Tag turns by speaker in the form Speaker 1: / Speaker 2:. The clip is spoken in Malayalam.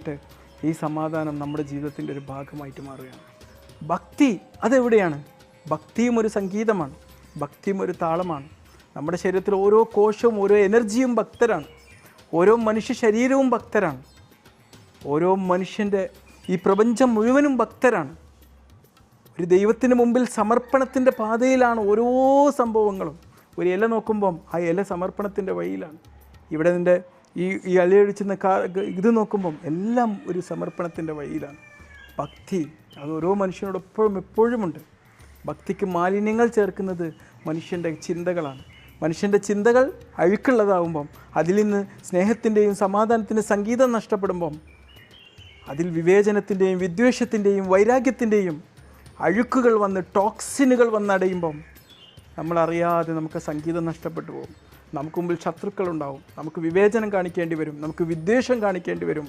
Speaker 1: മാറിയിട്ട് ഈ സമാധാനം നമ്മുടെ ജീവിതത്തിൻ്റെ ഒരു ഭാഗമായിട്ട് മാറുകയാണ്. ഭക്തി അതെവിടെയാണ്? ഭക്തിയും ഒരു സംഗീതമാണ്, ഭക്തിയും ഒരു താളമാണ്. നമ്മുടെ ശരീരത്തിൽ ഓരോ കോശവും ഓരോ എനർജിയും ഭക്തരാണ്, ഓരോ മനുഷ്യ ശരീരവും ഭക്തരാണ്, ഓരോ മനുഷ്യൻ്റെ ഈ പ്രപഞ്ചം മുഴുവനും ഭക്തരാണ്. ഒരു ദൈവത്തിന് മുമ്പിൽ സമർപ്പണത്തിൻ്റെ പാതയിലാണ് ഓരോ സംഭവങ്ങളും. ഒരു ഇല നോക്കുമ്പം ആ ഇല സമർപ്പണത്തിൻ്റെ വഴിയിലാണ്. ഇവിടെ നിൻ്റെ ഈ ഇലയൊഴിച്ചുന്ന ഇത് നോക്കുമ്പം എല്ലാം ഒരു സമർപ്പണത്തിൻ്റെ വഴിയിലാണ്. ഭക്തി അത് ഓരോ മനുഷ്യനോടൊപ്പം എപ്പോഴുമുണ്ട്. ഭക്തിക്ക് മാലിന്യങ്ങൾ ചേർക്കുന്നത് മനുഷ്യൻ്റെ ചിന്തകളാണ്. മനുഷ്യൻ്റെ ചിന്തകൾ അഴുക്കുള്ളതാവുമ്പം അതിൽ നിന്ന് സ്നേഹത്തിൻ്റെയും സമാധാനത്തിൻ്റെയും സംഗീതം നഷ്ടപ്പെടുമ്പം അതിൽ വിവേചനത്തിൻ്റെയും വിദ്വേഷത്തിൻ്റെയും വൈരാഗ്യത്തിൻ്റെയും അഴുക്കുകൾ വന്ന് ടോക്സിനുകൾ വന്നടയുമ്പം നമ്മളറിയാതെ നമുക്ക് സംഗീതം നഷ്ടപ്പെട്ടു പോകും. നമുക്ക് മുമ്പിൽ ശത്രുക്കളുണ്ടാവും, നമുക്ക് വിവേചനം കാണിക്കേണ്ടി വരും, നമുക്ക് വിദ്വേഷം കാണിക്കേണ്ടി വരും.